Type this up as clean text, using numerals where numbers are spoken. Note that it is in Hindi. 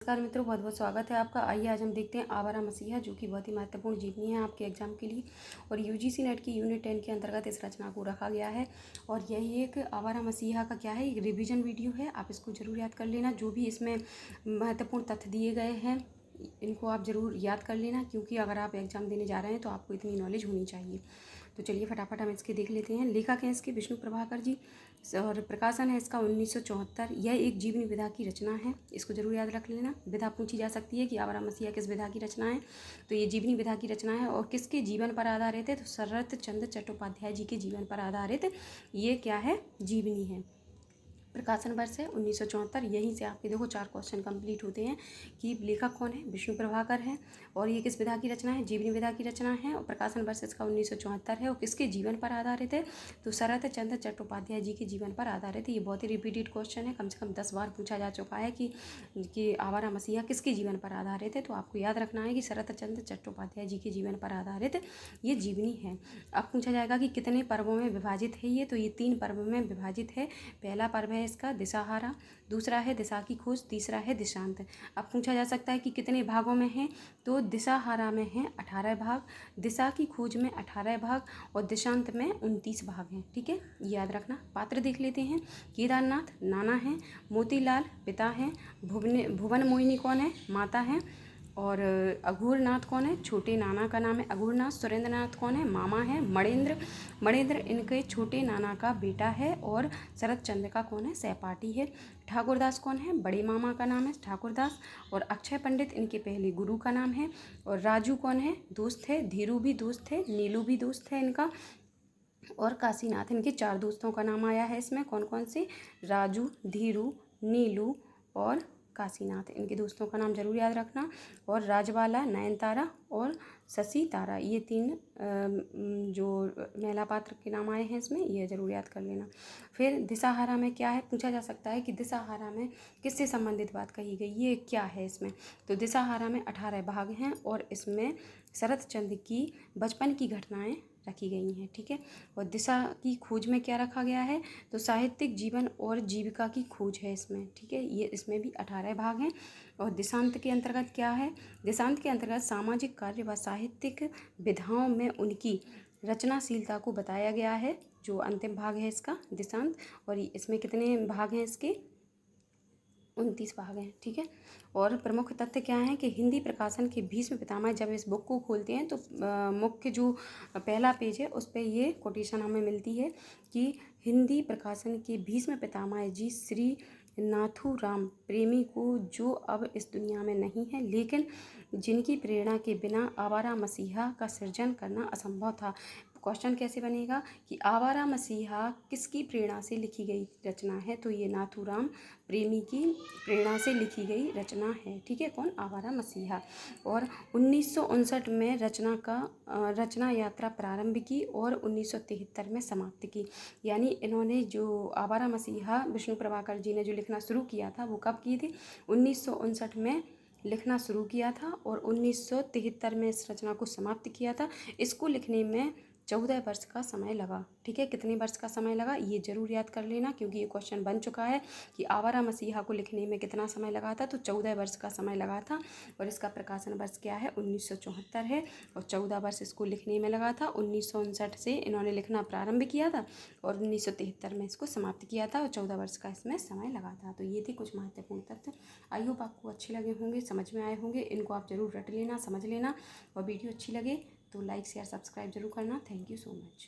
नमस्कार मित्रों, बहुत बहुत स्वागत है आपका। आइए आज हम देखते हैं आवारा मसीहा, जो कि बहुत ही महत्वपूर्ण जीवनी है आपके एग्जाम के लिए। और यूजीसी नेट की यूनिट 10 के अंतर्गत इस रचना को रखा गया है। और यही एक आवारा मसीहा का क्या है, एक रिवीजन वीडियो है। आप इसको जरूर याद कर लेना। जो भी इसमें महत्वपूर्ण तथ्य दिए गए हैं इनको आप ज़रूर याद कर लेना, क्योंकि अगर आप एग्ज़ाम देने जा रहे हैं तो आपको इतनी नॉलेज होनी चाहिए। तो चलिए फटाफट हम इसके देख लेते हैं। लेखक हैं इसके विष्णु प्रभाकर जी और प्रकाशन है इसका 1974। यह एक जीवनी विधा की रचना है, इसको जरूर याद रख लेना। विधा पूछी जा सकती है कि आवारा मसीहा किस विधा की रचना है, तो ये जीवनी विधा की रचना है। और किसके जीवन पर आधारित है, तो शरत चंद्र चट्टोपाध्याय जी के जीवन पर आधारित ये क्या है, जीवनी है। प्रकाशन वर्ष है 1974। यहीं से आपके देखो 4 क्वेश्चन कंप्लीट होते हैं कि लेखक कौन है, विष्णु प्रभाकर है। और ये किस विधा की रचना है, जीवनी विधा की रचना है। और प्रकाशन वर्ष इसका 1974 है। और किसके जीवन पर आधारित है, तो शरत चंद्र चट्टोपाध्याय जी के जीवन पर आधारित है। ये बहुत ही रिपीटेड क्वेश्चन है, कम से कम 10 बार पूछा जा चुका है कि आवारा मसीहा किसके जीवन पर आधारित है। तो आपको याद रखना है कि शरत चंद्र चट्टोपाध्याय जी के जीवन पर आधारित ये जीवनी है। अब पूछा जाएगा कि कितने पर्वों में विभाजित है ये, तो ये 3 पर्व में विभाजित है। पहला पर्व है इसका दिशाहारा, दूसरा है दिशा की खोज, तीसरा है दिशांत। अब पूछा जा सकता है कि कितने भागों में है, तो दिशाहारा में है 18 भाग, दिशा की खोज में 18 भाग और दिशांत में 29 भाग हैं। ठीक है, याद रखना। पात्र देख लेते हैं। केदारनाथ नाना है, मोतीलाल पिता है, भुवन मोहिनी कौन है, माता है। और अघोरनाथ कौन है, छोटे नाना का नाम है अघोरनाथ। सुरेंद्रनाथ कौन है, मामा है। मणेंद्र इनके छोटे नाना का बेटा है। और शरत चंद्र का कौन है, सहपाठी है। ठाकुरदास कौन है, बड़े मामा का नाम है ठाकुरदास। और अक्षय पंडित इनके पहले गुरु का नाम है। और राजू कौन है, दोस्त है। धीरू भी दोस्त है, नीलू भी दोस्त है इनका। और काशीनाथ, इनके 4 दोस्तों का नाम आया है इसमें। कौन कौन से, राजू, धीरू, नीलू और काशीनाथ, इनके दोस्तों का नाम जरूर याद रखना। और राजबाला, नयनतारा और शशि तारा, ये 3 जो महिला पात्र के नाम आए हैं इसमें, ये जरूर याद कर लेना। फिर दिशाहारा में क्या है, पूछा जा सकता है कि दिशाहारा में किससे संबंधित बात कही गई, ये क्या है इसमें। तो दिशाहारा में 18 भाग हैं और इसमें शरत चंद्र की बचपन की घटनाएं रखी गई हैं। ठीक है, और दिशा की खोज में क्या रखा गया है, तो साहित्यिक जीवन और जीविका की खोज है इसमें। ठीक है, ये इसमें भी 18 भाग हैं। और दिशांत के अंतर्गत क्या है, दिशांत के अंतर्गत सामाजिक कार्य व साहित्यिक विधाओं में उनकी रचनाशीलता को बताया गया है, जो अंतिम भाग है इसका दिशांत। और इसमें कितने भाग हैं इसके, 29 भाग हैं। ठीक है, और प्रमुख तथ्य क्या हैं कि हिंदी प्रकाशन के भीष्म पितामह, जब इस बुक को खोलते हैं तो मुख्य जो पहला पेज है उस पर ये कोटेशन हमें मिलती है कि हिंदी प्रकाशन के भीष्म पितामह जी श्री नाथूराम प्रेमी को, जो अब इस दुनिया में नहीं है, लेकिन जिनकी प्रेरणा के बिना आवारा मसीहा का सृजन करना असंभव था। क्वेश्चन कैसे बनेगा कि आवारा मसीहा किसकी प्रेरणा से लिखी गई रचना है, तो ये नाथूराम प्रेमी की प्रेरणा से लिखी गई रचना है। ठीक है, कौन, आवारा मसीहा। और 1959 में रचना यात्रा प्रारंभ की और 1973 में समाप्त की। यानी इन्होंने जो आवारा मसीहा विष्णु प्रभाकर जी ने जो लिखना शुरू किया था वो कब की थी, 1959 में लिखना शुरू किया था और 1973 में इस रचना को समाप्त किया था। इसको लिखने में 14 वर्ष का समय लगा। ठीक है, कितने वर्ष का समय लगा ये जरूर याद कर लेना, क्योंकि ये क्वेश्चन बन चुका है कि आवारा मसीहा को लिखने में कितना समय लगा था, तो 14 वर्ष का समय लगा था। और इसका प्रकाशन वर्ष क्या है, 1974 है। और 14 वर्ष इसको लिखने में लगा था। 1959 से इन्होंने लिखना प्रारंभ किया था और 1973 में इसको समाप्त किया था और 14 वर्ष का इसमें समय लगा था। तो ये थे कुछ महत्वपूर्ण तथ्य। आई होप आपको अच्छे लगे होंगे, समझ में आए होंगे। इनको आप जरूर रट लेना, समझ लेना। और वीडियो अच्छी लगे तो लाइक शेयर सब्सक्राइब जरूर करना। Thank you so much.